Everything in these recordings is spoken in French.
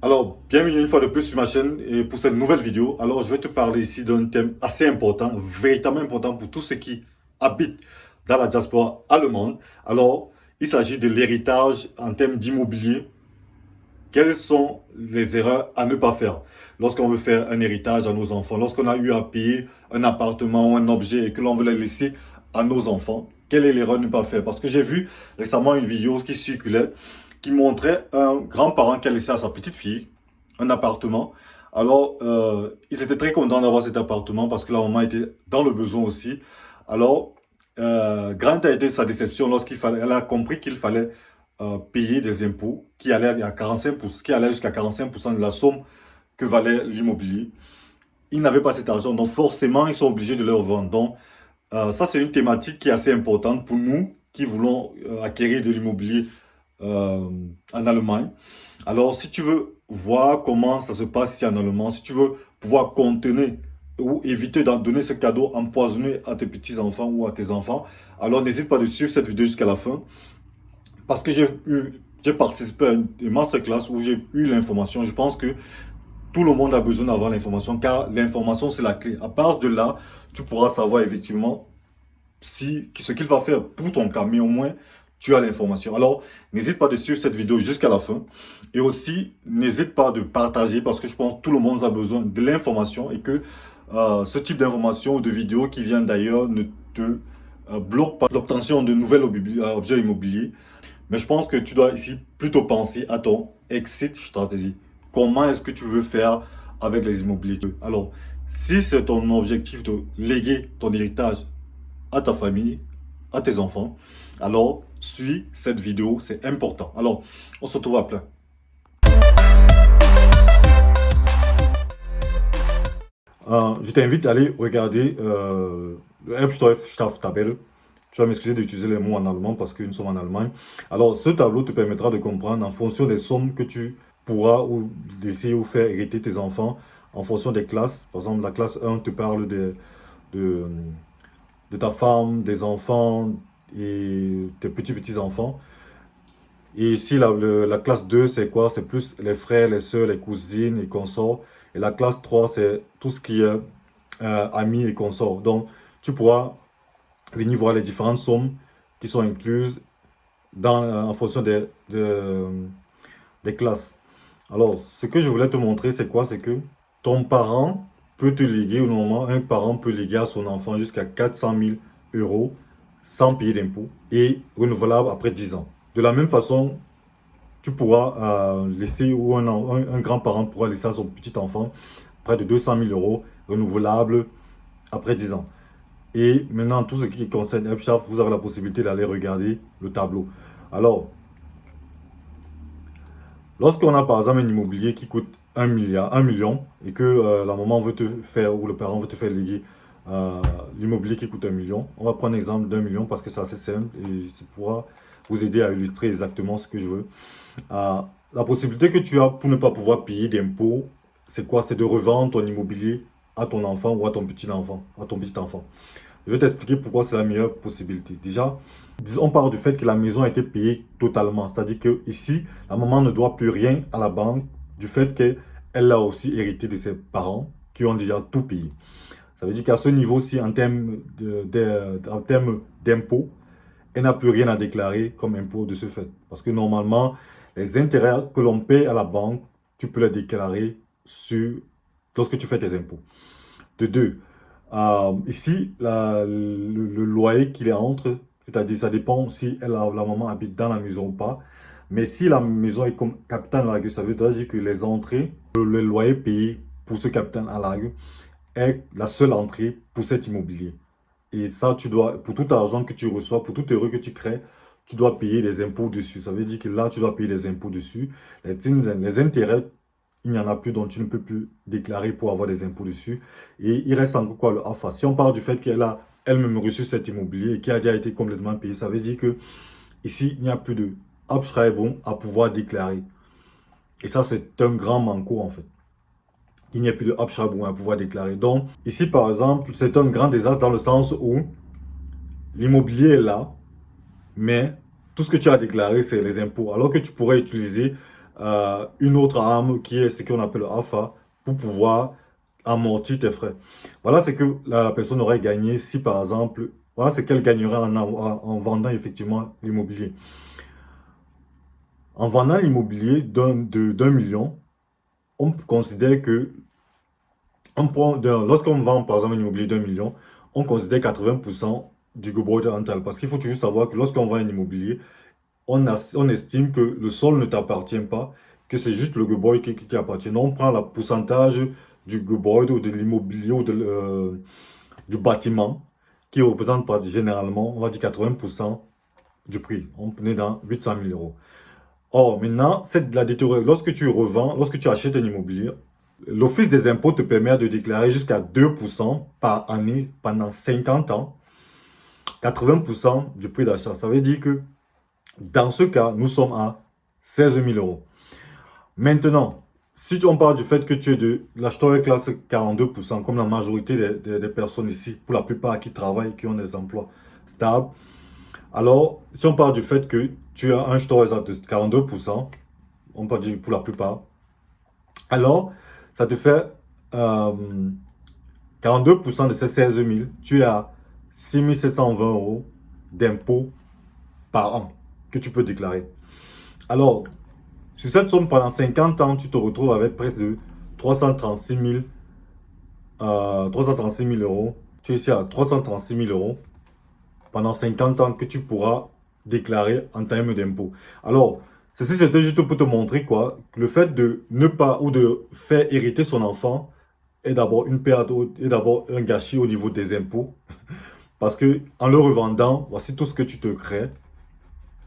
Alors, bienvenue une fois de plus sur ma chaîne et pour cette nouvelle vidéo. Alors, je vais te parler ici d'un thème assez important, véritablement important pour tous ceux qui habitent dans la diaspora allemande. Alors, il s'agit de l'héritage en termes d'immobilier. Quelles sont les erreurs à ne pas faire lorsqu'on veut faire un héritage à nos enfants, lorsqu'on a eu à payer un appartement ou un objet et que l'on veut le laisser à nos enfants? Quelle est l'erreur à ne pas faire? Parce que j'ai vu récemment une vidéo qui circulait qui montrait un grand-parent qui a laissé à sa petite fille un appartement. Alors, ils étaient très contents d'avoir cet appartement parce que la maman était dans le besoin aussi. Alors, grande a été sa déception elle a compris qu'il fallait payer des impôts qui allaient à 45%, qui allaient jusqu'à 45% de la somme que valait l'immobilier. Ils n'avaient pas cet argent, donc forcément, ils sont obligés de le revendre. Donc, ça, c'est une thématique qui est assez importante pour nous qui voulons acquérir de l'immobilier euh, en Allemagne. Alors, si tu veux voir comment ça se passe ici en Allemagne, si tu veux pouvoir contenir ou éviter d'en donner ce cadeau empoisonné à tes petits-enfants ou à tes enfants, alors n'hésite pas de suivre cette vidéo jusqu'à la fin. Parce que j'ai participé à une masterclass où j'ai eu l'information. Je pense que tout le monde a besoin d'avoir l'information car l'information, c'est la clé. À part de là, tu pourras savoir effectivement ce qu'il va faire pour ton cas, mais au moins, tu as l'information. Alors, n'hésite pas de suivre cette vidéo jusqu'à la fin. Et aussi, n'hésite pas de partager parce que je pense que tout le monde a besoin de l'information et que ce type d'information ou de vidéo qui vient d'ailleurs ne te bloque pas l'obtention de nouveaux objets immobiliers. Mais je pense que tu dois ici plutôt penser à ton exit stratégie. Comment est-ce que tu veux faire avec les immobiliers? Alors, si c'est ton objectif de léguer ton héritage à ta famille, à tes enfants, alors suis cette vidéo, c'est important. Alors, on se retrouve après. Je t'invite à aller regarder le Erbsteuertabelle. Tu vas m'excuser d'utiliser les mots en allemand parce que nous sommes en Allemagne. Alors, ce tableau te permettra de comprendre en fonction des sommes que tu pourras ou laisser ou faire hériter tes enfants en fonction des classes. Par exemple, la classe 1 te parle de, de ta femme, des enfants et tes petits-enfants. Et ici, la classe 2, c'est quoi? C'est plus les frères, les sœurs, les cousines et consorts. Et la classe 3, c'est tout ce qui est amis et consorts. Donc, tu pourras venir voir les différentes sommes qui sont incluses en fonction des classes. Alors, ce que je voulais te montrer, c'est quoi? C'est que ton parent peut te léguer, ou normalement, un parent peut léguer à son enfant jusqu'à 400 000 euros sans payer d'impôts et renouvelable après 10 ans. De la même façon, tu pourras laisser, ou un grand-parent pourra laisser à son petit enfant près de 200 000 euros renouvelables après 10 ans. Et maintenant, tout ce qui concerne Epshaft, vous avez la possibilité d'aller regarder le tableau. Alors, lorsqu'on a par exemple un immobilier qui coûte 1 million, et que la maman veut te faire, ou le parent veut te faire léguer l'immobilier qui coûte 1 million, on va prendre l'exemple d'1 million parce que c'est assez simple et ça pourra vous aider à illustrer exactement ce que je veux. La possibilité que tu as pour ne pas pouvoir payer d'impôts, c'est quoi? C'est de revendre ton immobilier à ton enfant ou à ton petit-enfant, Je vais t'expliquer pourquoi c'est la meilleure possibilité. Déjà, on part du fait que la maison a été payée totalement. C'est-à-dire que ici, la maman ne doit plus rien à la banque du fait qu'elle a aussi hérité de ses parents qui ont déjà tout payé. Ça veut dire qu'à ce niveau-ci, en termes d'impôts, elle n'a plus rien à déclarer comme impôt de ce fait. Parce que normalement, les intérêts que l'on paie à la banque, tu peux les déclarer lorsque tu fais tes impôts. De deux, ici, le loyer qu'il est entre, c'est-à-dire ça dépend si la maman habite dans la maison ou pas. Mais si la maison est comme capital à la rue, ça veut dire que les entrées, le loyer payé pour ce capital à la rue est la seule entrée pour cet immobilier. Et ça, tu dois, pour tout argent que tu reçois, pour tout euro que tu crées, tu dois payer des impôts dessus. Ça veut dire que là, tu dois payer des impôts dessus. Les intérêts, il n'y en a plus, donc tu ne peux plus déclarer pour avoir des impôts dessus. Et il reste encore quoi le AFA. Si on parle du fait qu'elle a elle-même reçu cet immobilier et qui a déjà été complètement payé, ça veut dire que ici, il n'y a plus de Abschreibung à pouvoir déclarer. Et ça, c'est un grand manque en fait. Il n'y a plus de Abschreibung à pouvoir déclarer. Donc, ici, par exemple, c'est un grand désastre dans le sens où l'immobilier est là, mais tout ce que tu as déclaré, c'est les impôts. Alors que tu pourrais utiliser une autre arme qui est ce qu'on appelle le alpha pour pouvoir amortir tes frais. Voilà ce que la personne aurait gagné si par exemple, voilà ce qu'elle gagnerait en vendant effectivement l'immobilier. En vendant l'immobilier d'un million, on considère que lorsqu'on vend par exemple un immobilier d'un million, on considère 80% du gebäude rental. Parce qu'il faut toujours savoir que lorsqu'on vend un immobilier, on estime que le sol ne t'appartient pas, que c'est juste le gebäude qui appartient. On prend le pourcentage du gebäude ou de l'immobilier ou du bâtiment qui représente généralement, on va dire 80% du prix. On est dans 800 000 euros. Or, maintenant, c'est de la détérioration. Lorsque tu revends, lorsque tu achètes un immobilier, l'Office des impôts te permet de déclarer jusqu'à 2% par année pendant 50 ans, 80% du prix d'achat. Ça veut dire que dans ce cas, nous sommes à 16 000 euros. Maintenant, si on parle du fait que tu es de l'acheteur classe 42%, comme la majorité des personnes ici, pour la plupart qui travaillent, qui ont des emplois stables, alors si on parle du fait que tu as un acheteur de 42%, on peut dire pour la plupart, alors ça te fait 42% de ces 16 000, tu as 6 720 euros d'impôts par an que tu peux déclarer. Alors, sur cette somme, pendant 50 ans, tu te retrouves avec presque de 336 000 euros. Tu es ici à 336 000 euros pendant 50 ans que tu pourras déclarer en termes d'impôts. Alors, ceci c'était juste pour te montrer quoi, le fait de ne pas ou de faire hériter son enfant est d'abord une perte et d'abord un gâchis au niveau des impôts. Parce que en le revendant, voici tout ce que tu te crées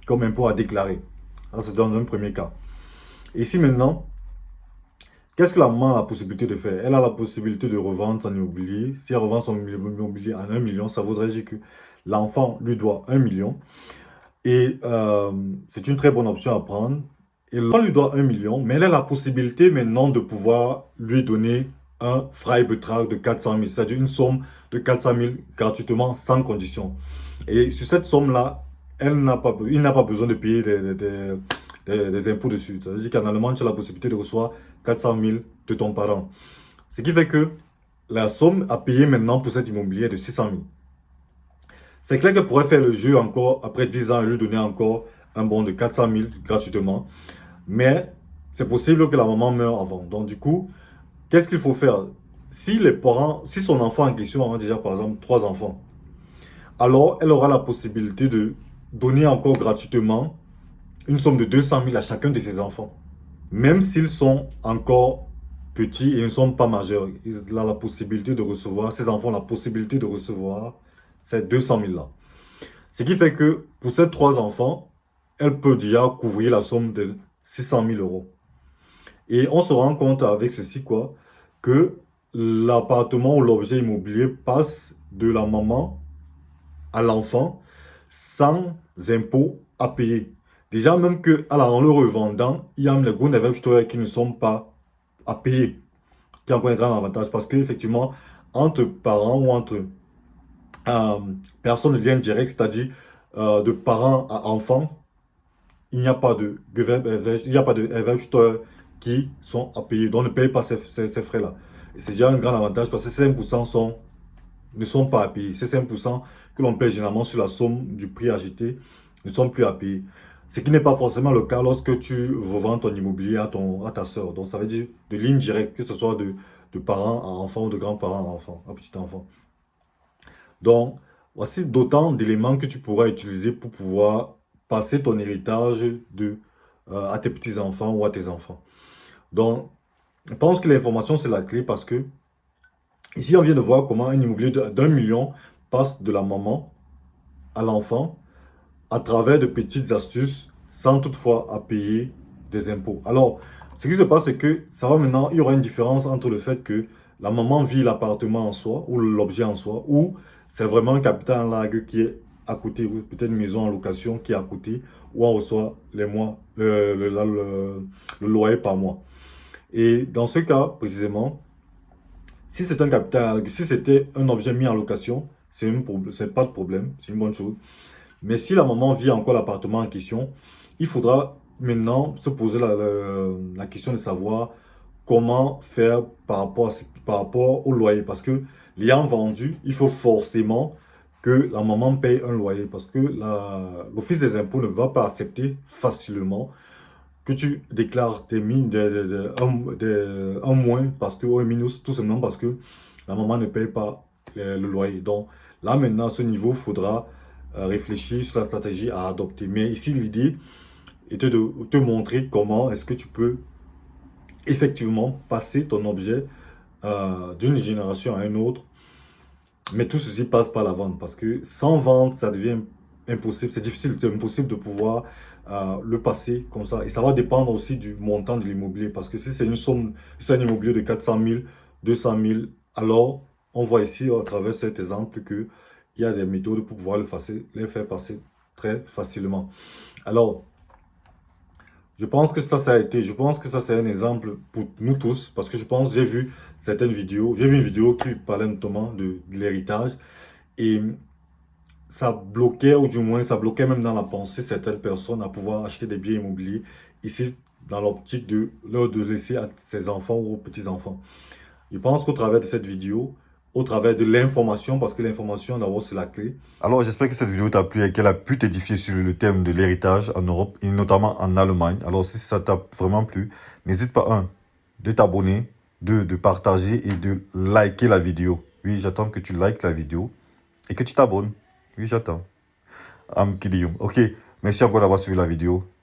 comme impôt à déclarer. C'est dans un premier cas. Ici maintenant, qu'est-ce que la maman a la possibilité de faire? Elle a la possibilité de revendre son immobilier. Si elle revend son immobilier à 1 million, ça voudrait dire que l'enfant lui doit 1 million. Et c'est une très bonne option à prendre. Et l'enfant lui doit 1 million, mais elle a la possibilité maintenant de pouvoir lui donner un Freibetrag de 400 000, c'est-à-dire une somme de 400 000 gratuitement, sans condition. Et sur cette somme-là, il n'a pas besoin de payer des impôts dessus. C'est-à-dire qu'en Allemagne, tu as la possibilité de recevoir 400 000 de ton parent. Ce qui fait que la somme à payer maintenant pour cet immobilier est de 600 000. C'est clair qu'elle pourrait faire le jeu encore après 10 ans et lui donner encore un bon de 400 000 gratuitement. Mais c'est possible que la maman meure avant. Donc du coup, qu'est-ce qu'il faut faire? Si les parents, si son enfant en question a déjà par exemple 3 enfants, alors elle aura la possibilité de donner encore gratuitement une somme de 200 000 à chacun de ses enfants. Même s'ils sont encore petits et ne sont pas majeurs, il a la possibilité de recevoir, ces enfants ont la possibilité de recevoir ces 200 000 là. Ce qui fait que pour ces 3 enfants, elle peut déjà couvrir la somme de 600 000 euros. Et on se rend compte avec ceci quoi, que l'appartement ou l'objet immobilier passe de la maman à l'enfant sans impôts à payer. Déjà même que en le revendant, il y a les Grunderwerbsteuer qui ne sont pas à payer, qui est encore un grand avantage parce qu'effectivement, entre parents ou entre personnes de lien direct, c'est-à-dire de parents à enfants, il n'y a pas de Erwerbsteuer qui sont à payer, donc ne paye pas ces frais-là. Et c'est déjà un grand avantage parce que ces 5% ne sont pas à payer. Ces 5% que l'on paye généralement sur la somme du prix agité ne sont plus à payer. Ce qui n'est pas forcément le cas lorsque tu revends ton immobilier à ta soeur. Donc ça veut dire de ligne directe, que ce soit de parents à enfants ou de grands-parents à enfants, à petit-enfant. Donc, voici d'autant d'éléments que tu pourras utiliser pour pouvoir passer ton héritage à tes petits-enfants ou à tes enfants. Donc, je pense que l'information, c'est la clé parce que ici, on vient de voir comment un immobilier d'1 million passe de la maman à l'enfant à travers de petites astuces sans toutefois à payer des impôts. Alors, ce qui se passe, c'est que ça va maintenant, il y aura une différence entre le fait que la maman vit l'appartement en soi ou l'objet en soi, ou c'est vraiment un capital en lague qui est à côté, ou peut-être une maison en location qui est à côté, où on reçoit les mois, le loyer par mois. Et dans ce cas, précisément, si c'est un capital, si c'était un objet mis en location, c'est pas de problème, c'est une bonne chose. Mais si la maman vit encore l'appartement en question, il faudra maintenant se poser la question de savoir comment faire par rapport au loyer. Parce que l'ayant vendu, il faut forcément que la maman paye un loyer. Parce que l'Office des impôts ne va pas accepter facilement que tu déclares tes mines un moins parce que, ou un minus, tout simplement parce que la maman ne paye pas le loyer. Donc là maintenant, à ce niveau, il faudra réfléchir sur la stratégie à adopter. Mais ici, l'idée était de te montrer comment est-ce que tu peux effectivement passer ton objet d'une génération à une autre. Mais tout ceci passe par la vente parce que sans vente, ça devient impossible. C'est difficile, c'est impossible de pouvoir le passer comme ça. Et ça va dépendre aussi du montant de l'immobilier parce que si c'est une somme, si c'est un immobilier de 400 000, 200 000, alors on voit ici à travers cet exemple qu'il y a des méthodes pour pouvoir les faire passer très facilement. Alors, je pense que ça c'est un exemple pour nous tous, parce que je pense, j'ai vu une vidéo qui parlait notamment de l'héritage, et ça bloquait, ou du moins ça bloquait même dans la pensée certaines personnes à pouvoir acheter des biens immobiliers, ici dans l'optique de laisser à ses enfants ou aux petits-enfants. Je pense qu'au travers de cette vidéo, au travers de l'information, parce que l'information d'abord c'est la clé. Alors j'espère que cette vidéo t'a plu et qu'elle a pu t'édifier sur le thème de l'héritage en Europe et notamment en Allemagne. Alors si ça t'a vraiment plu, n'hésite pas de t'abonner, de partager et de liker la vidéo. Oui, j'attends que tu likes la vidéo et que tu t'abonnes. Oui, j'attends. Ok, merci encore d'avoir suivi la vidéo.